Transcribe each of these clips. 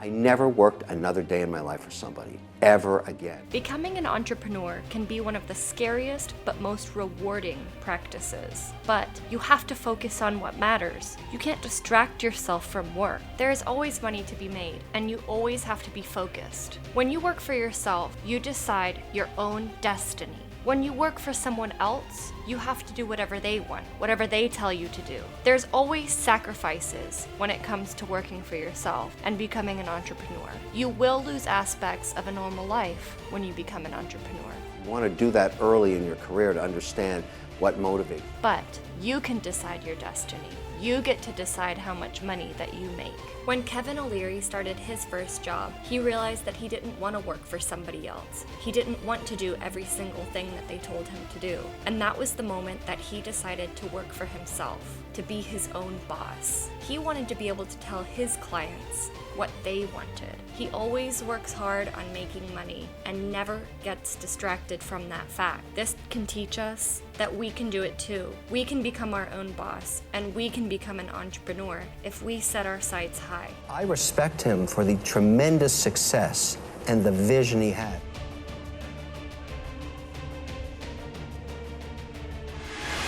I never worked another day in my life for somebody, ever again. Becoming an entrepreneur can be one of the scariest but most rewarding practices. But you have to focus on what matters. You can't distract yourself from work. There is always money to be made, and you always have to be focused. When you work for yourself, you decide your own destiny. When you work for someone else, you have to do whatever they want, whatever they tell you to do. There's always sacrifices when it comes to working for yourself and becoming an entrepreneur. You will lose aspects of a normal life when you become an entrepreneur. You want to do that early in your career to understand what motivates. But you can decide your destiny. You get to decide how much money that you make. When Kevin O'Leary started his first job, he realized that he didn't want to work for somebody else. He didn't want to do every single thing that they told him to do. And that was the moment that he decided to work for himself, to be his own boss. He wanted to be able to tell his clients what they wanted. He always works hard on making money and never gets distracted from that fact. This can teach us that we can do it too. We can become our own boss, and we can become an entrepreneur if we set our sights high. I respect him for the tremendous success and the vision he had.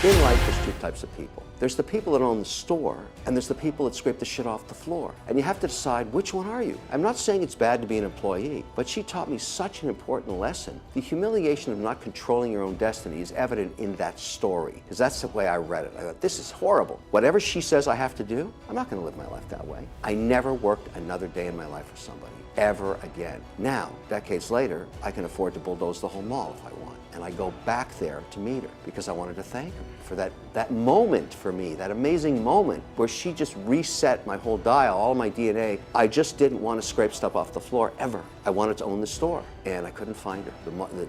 In life, there's two types of people. There's the people that own the store, and there's the people that scrape the shit off the floor. And you have to decide, which one are you? I'm not saying it's bad to be an employee, but she taught me such an important lesson. The humiliation of not controlling your own destiny is evident in that story, because that's the way I read it. I thought, this is horrible. Whatever she says I have to do, I'm not going to live my life that way. I never worked another day in my life for somebody, ever again. Now, decades later, I can afford to bulldoze the whole mall if I want. And I go back there to meet her because I wanted to thank her for that moment for me, that amazing moment where she just reset my whole dial, all my DNA. I just didn't want to scrape stuff off the floor, ever. I wanted to own the store, and I couldn't find her.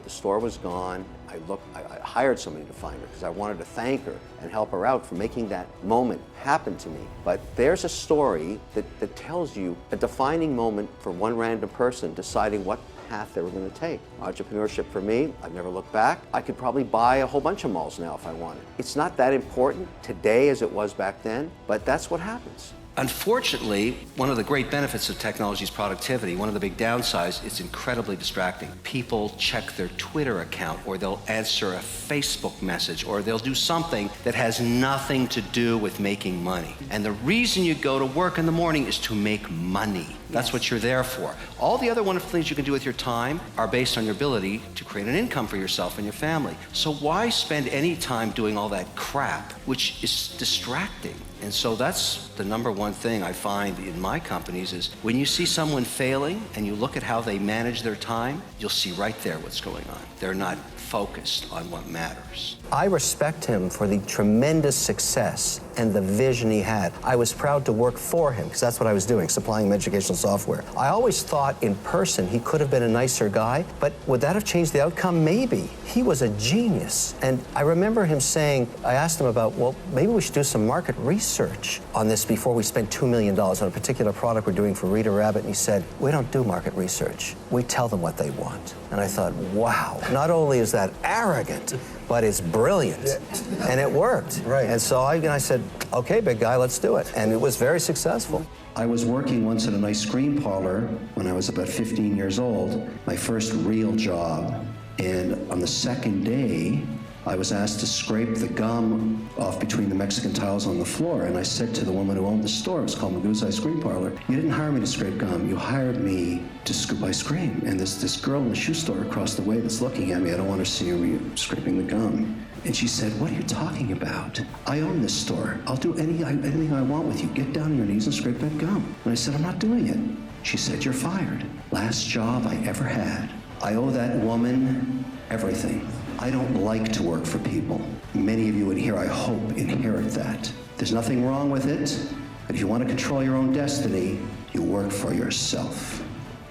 The store was gone. I hired somebody to find her because I wanted to thank her and help her out for making that moment happen to me. But there's a story that tells you a defining moment for one random person deciding what path they were going to take. Entrepreneurship for me, I've never looked back. I could probably buy a whole bunch of malls now if I wanted. It's not that important today as it was back then, but that's what happens. Unfortunately, one of the great benefits of technology is productivity. One of the big downsides, it's incredibly distracting. People check their Twitter account, or they'll answer a Facebook message, or they'll do something that has nothing to do with making money. And the reason you go to work in the morning is to make money. That's what you're there for. All the other wonderful things you can do with your time are based on your ability to create an income for yourself and your family. So why spend any time doing all that crap, which is distracting? And so that's the number one thing I find in my companies is when you see someone failing and you look at how they manage their time, you'll see right there what's going on. They're not focused on what matters. I respect him for the tremendous success and the vision he had. I was proud to work for him because that's what I was doing, supplying him educational software. I always thought in person he could have been a nicer guy, but would that have changed the outcome? Maybe. He was a genius. And I remember him saying, I asked him about, well, maybe we should do some market research on this before we spend $2 million on a particular product we're doing for Rita Rabbit. And he said, we don't do market research. We tell them what they want. And I thought, wow, not only is that arrogant, but it's brilliant. Yeah. And it worked. Right. And so I said, okay, big guy, let's do it. And it was very successful. I was working once at an ice cream parlor when I was about 15 years old, my first real job. And on the second day, I was asked to scrape the gum off between the Mexican tiles on the floor. And I said to the woman who owned the store, it was called Magoo's Ice Cream Parlor, you didn't hire me to scrape gum, you hired me to scoop ice cream. And there's this girl in the shoe store across the way that's looking at me. I don't want her to see me scraping the gum. And she said, what are you talking about? I own this store. I'll do anything I want with you. Get down on your knees and scrape that gum. And I said, I'm not doing it. She said, you're fired. Last job I ever had. I owe that woman everything. I don't like to work for people. Many of you in here, I hope, inherit that. There's nothing wrong with it, but if you want to control your own destiny, you work for yourself.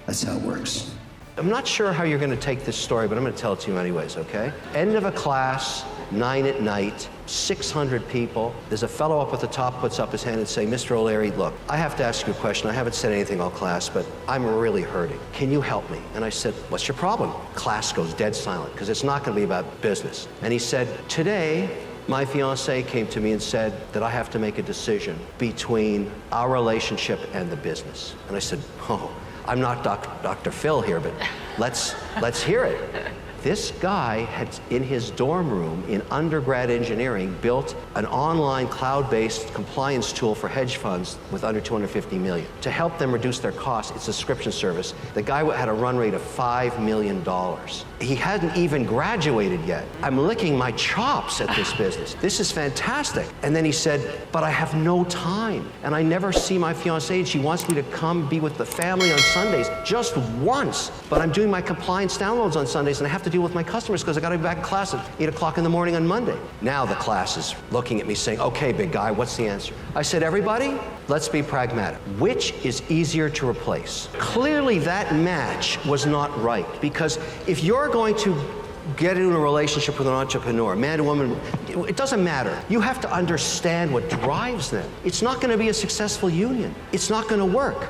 That's how it works. I'm not sure how you're going to take this story, but I'm going to tell it to you anyways, okay? End of a class, 9 at night, 600 people. There's a fellow up at the top puts up his hand and say, Mr. O'Leary, look, I have to ask you a question. I haven't said anything all class, but I'm really hurting. Can you help me? And I said, what's your problem? Class goes dead silent because it's not going to be about business. And he said, today, My fiance came to me and said that I have to make a decision between our relationship and the business. And I said, oh, I'm not Dr. Phil here, but let's hear it. This guy had, in his dorm room in undergrad engineering, built an online cloud-based compliance tool for hedge funds with under 250 million. To help them reduce their costs, it's a subscription service. The guy had a run rate of $5 million. He hadn't even graduated yet. I'm licking my chops at this business. This is fantastic. And then he said, but I have no time. And I never see my fiancée. She wants me to come be with the family on Sundays just once. But I'm doing my compliance downloads on Sundays and I have to deal with my customers because I got to be back in class at 8 o'clock in the morning on Monday. Now the class is looking at me saying, okay, big guy, what's the answer? I said, everybody, let's be pragmatic. Which is easier to replace? Clearly that match was not right, because if you're going to get into a relationship with an entrepreneur, man or woman, it doesn't matter. You have to understand what drives them. It's not going to be a successful union. It's not going to work.